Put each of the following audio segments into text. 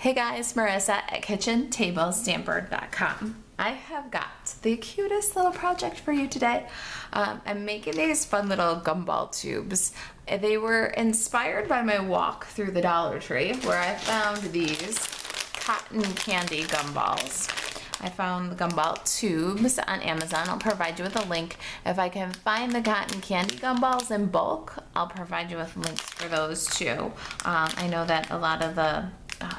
Hey guys, Marissa at kitchentablestamper.com. I have got the cutest little project for you today. I'm making these fun little gumball tubes. They were inspired by my walk through the Dollar Tree where I found these cotton candy gumballs. I found the gumball tubes on Amazon. I'll provide you with a link. If I can find the cotton candy gumballs in bulk, I'll provide you with links for those too. I know that a lot of the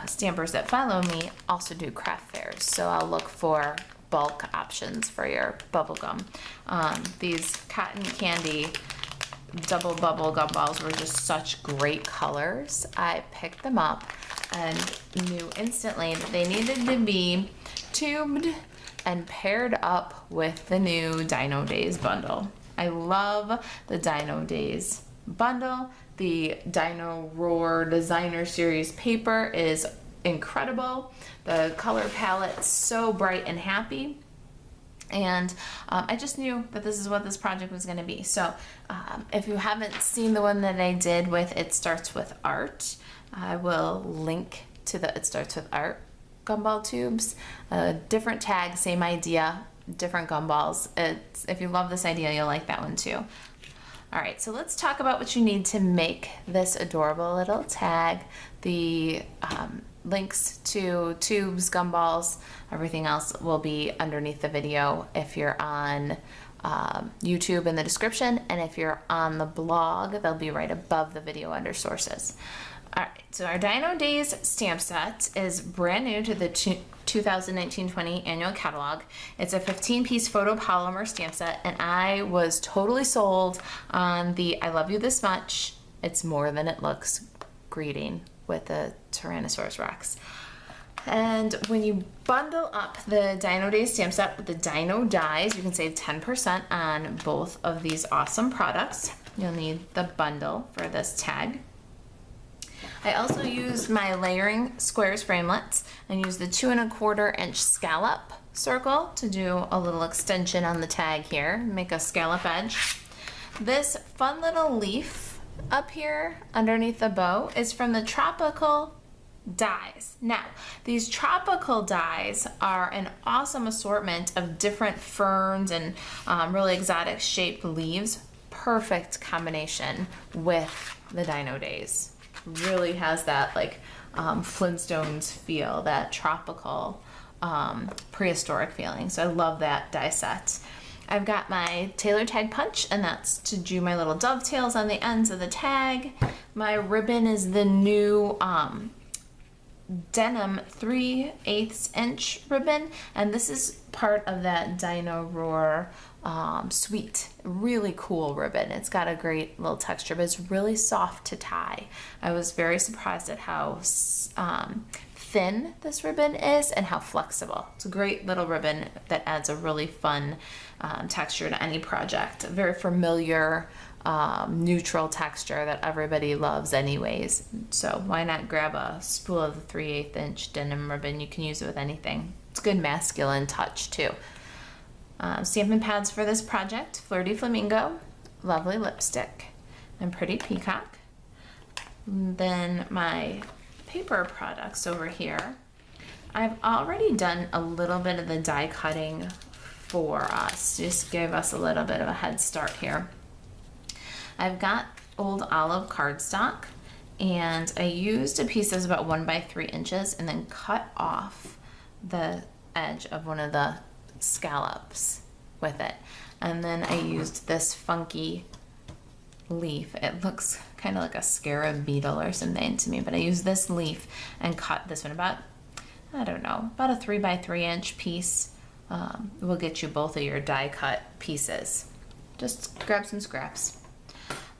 stampers that follow me also do craft fairs, so I'll look for bulk options for your bubble gum. These cotton candy double bubble gumballs were just such great colors. I picked them up and knew instantly that they needed to be tubed and paired up with the new Dino Days Bundle. I love the Dino Days Bundle. The Dino Roar Designer Series paper is incredible. The color palette's so bright and happy. And I just knew that this is what this project was going to be. So if you haven't seen the one that I did with It Starts With Art, I will link to the It Starts With Art gumball tubes. Different tag, same idea, different gumballs. If you love this idea, you'll like that one too. All right, so let's talk about what you need to make this adorable little tag. The links to tubes, gumballs, everything else will be underneath the video if you're on YouTube in the description, and if you're on the blog, they'll be right above the video under sources. All right, so our Dino Days stamp set is brand new to the 2019-20 annual catalog. It's a 15-piece photopolymer stamp set, and I was totally sold on the I love you this much, it's more than it looks greeting with the Tyrannosaurus Rex. And when you bundle up the Dino Days stamp set with the Dino Dies, you can save 10% on both of these awesome products. You'll need the bundle for this tag. I also used my layering squares framelits and used the 2 1/4 inch scallop circle to do a little extension on the tag here, make a scallop edge. This fun little leaf up here underneath the bow is from the Tropical Dies. Now, these tropical dies are an awesome assortment of different ferns and really exotic shaped leaves. Perfect combination with the Dino Days. Really has that like Flintstones feel, that tropical prehistoric feeling. So I love that die set. I've got my tailor tag punch, and that's to do my little dovetails on the ends of the tag. My ribbon is the new denim 3/8 inch ribbon, and this is part of that Dino Roar suite. Really cool ribbon. It's got a great little texture, but it's really soft to tie. I was very surprised at how thin this ribbon is and how flexible. It's a great little ribbon that adds a really fun texture to any project. A very familiar neutral texture that everybody loves anyways. So why not grab a spool of the 3/8 inch denim ribbon? You can use it with anything. It's a good masculine touch too. Stampin' pads for this project: Flirty Flamingo, Lovely Lipstick, and Pretty Peacock. And then my paper products over here. I've already done a little bit of the die cutting for us, just give us a little bit of a head start here. I've got old olive cardstock, and I used a piece that's about 1 by 3 inches and then cut off the edge of one of the scallops with it. And then I used this funky leaf. It looks kind of like a scarab beetle or something to me, but I used this leaf and cut this one about, I don't know, about a 3 by 3 inch piece. Will get you both of your die cut pieces. Just grab some scraps.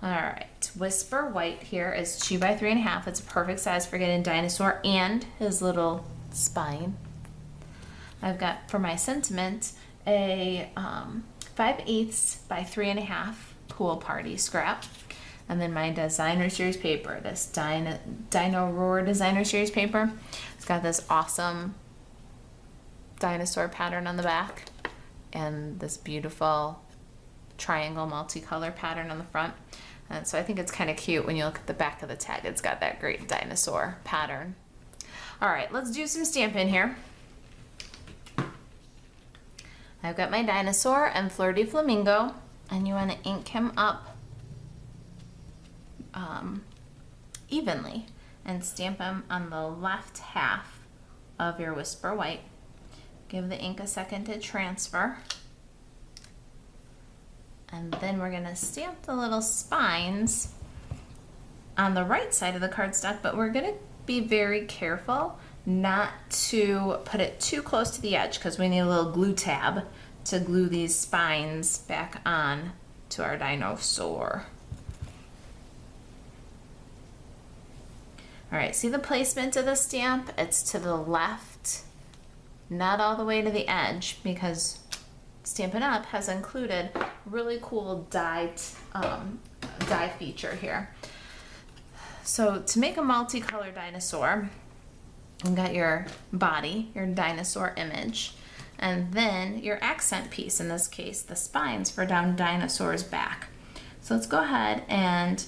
All right, Whisper White here is 2 by 3.5. It's a perfect size for getting dinosaur and his little spine. I've got for my sentiment a 5/8 by 3.5 pool party scrap, and then my designer series paper, this Dino Roar designer series paper. It's got this awesome dinosaur pattern on the back and this beautiful triangle multicolor pattern on the front. And so I think it's kind of cute when you look at the back of the tag. It's got that great dinosaur pattern. All right, let's do some stamping here. I've got my dinosaur and Fleur de Flamingo, and you want to ink him up evenly and stamp him on the left half of your Whisper White. Give the ink a second to transfer. And then we're going to stamp the little spines on the right side of the cardstock, but we're going to be very careful not to put it too close to the edge because we need a little glue tab to glue these spines back on to our dinosaur. All right, see the placement of the stamp? It's to the left, not all the way to the edge, because Stampin' Up! Has included really cool die feature here. So to make a multicolored dinosaur, you've got your body, your dinosaur image, and then your accent piece, in this case, the spines for down dinosaur's back. So let's go ahead and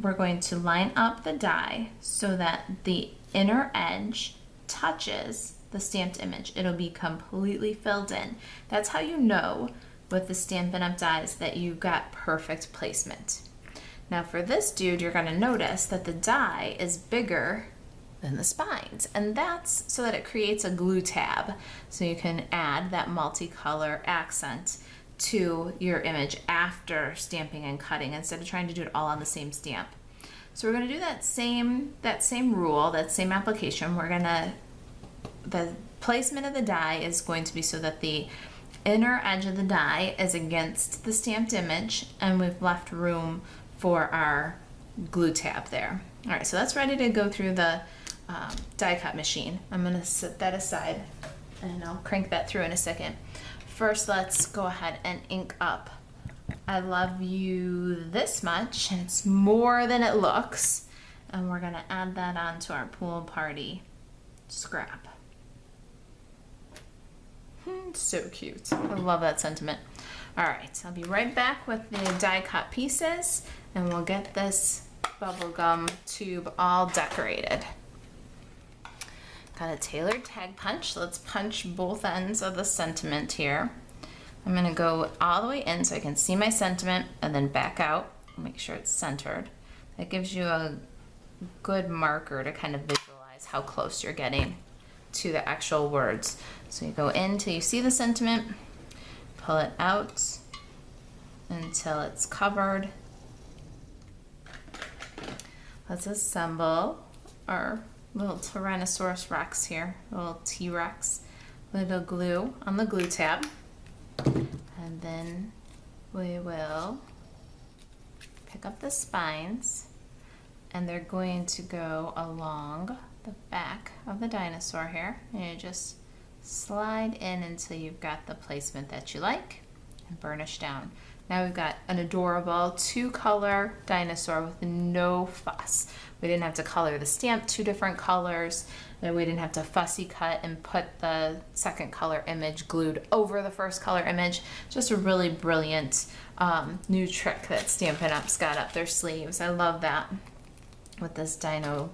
we're going to line up the die so that the inner edge touches the stamped image. It'll be completely filled in. That's how you know with the Stampin' Up! Dies that you've got perfect placement. Now for this dude, you're gonna notice that the die is bigger than the spines, and that's so that it creates a glue tab so you can add that multicolor accent to your image after stamping and cutting instead of trying to do it all on the same stamp. So we're going to do that same rule, that same application. The placement of the die is going to be so that the inner edge of the die is against the stamped image, and we've left room for our glue tab there. All right, so that's ready to go through the die cut machine. I'm going to set that aside and I'll crank that through in a second. First, let's go ahead and ink up I Love You this much, and it's more than it looks, and we're going to add that onto our pool party scrap. So cute. I love that sentiment. All right, I'll be right back with the die cut pieces, and we'll get this bubblegum tube all decorated. Got a tailored tag punch. Let's punch both ends of the sentiment here. I'm going to go all the way in so I can see my sentiment and then back out. Make sure it's centered. That gives you a good marker to kind of visualize how close you're getting to the actual words. So you go in till you see the sentiment, pull it out until it's covered. Let's assemble our little Tyrannosaurus Rex here, little T-Rex, little glue on the glue tab. And then we will pick up the spines, and they're going to go along the back of the dinosaur here. And you just slide in until you've got the placement that you like and burnish down. Now we've got an adorable 2-color dinosaur with no fuss. We didn't have to color the stamp 2 different colors, and we didn't have to fussy cut and put the second color image glued over the first color image. Just a really brilliant new trick that Stampin' Up's got up their sleeves. I love that with this Dino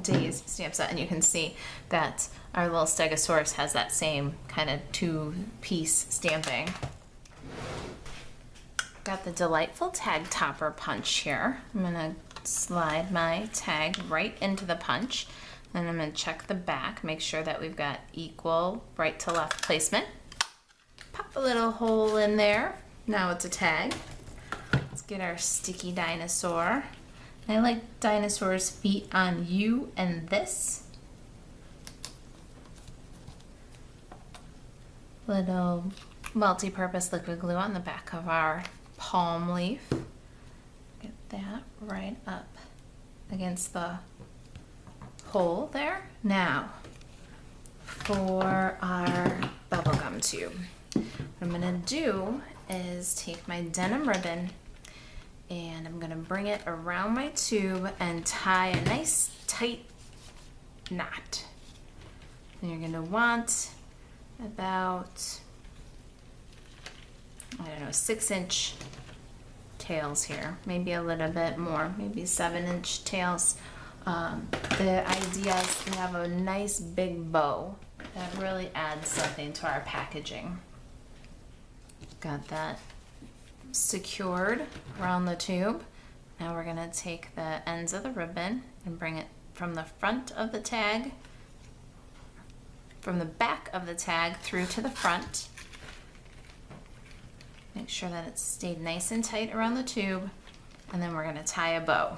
Days stamp set, and you can see that our little Stegosaurus has that same kind of 2-piece stamping. Got the delightful tag topper punch here. I'm gonna slide my tag right into the punch, and I'm gonna check the back, make sure that we've got equal right to left placement. Pop a little hole in there. Now it's a tag. Let's get our sticky dinosaur. I like dinosaurs' feet on you and this. Little multi-purpose liquid glue on the back of our palm leaf. Get that right up against the hole there. Now, for our bubblegum tube, what I'm gonna do is take my denim ribbon and I'm gonna bring it around my tube and tie a nice tight knot. And you're gonna want about, I don't know, 6-inch tails here, maybe a little bit more, maybe 7-inch tails The idea is to have a nice big bow that really adds something to our packaging. Got that secured around the tube. Now we're gonna take the ends of the ribbon and bring it from the front of the tag, from the back of the tag through to the front. Make sure that it's stayed nice and tight around the tube, and then we're gonna tie a bow.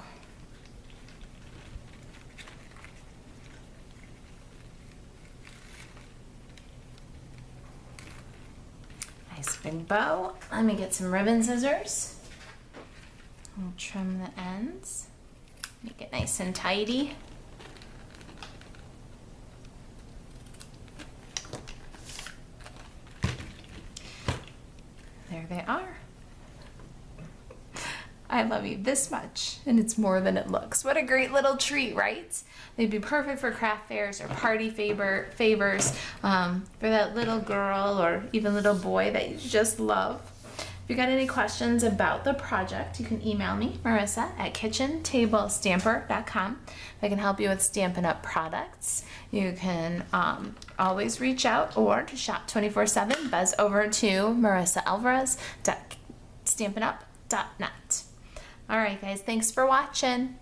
Nice big bow. Let me get some ribbon scissors. I'll trim the ends, make it nice and tidy. There they are. I love you this much, and it's more than it looks. What a great little treat, right? They'd be perfect for craft fairs or party favors for that little girl or even little boy that you just love. If you got any questions about the project, you can email me, Marisa, at kitchentablestamper.com. If I can help you with Stampin' Up products, you can always reach out, or to shop 24/7, buzz over to marisaAlvarez.stampinup.net. All right, guys, thanks for watching.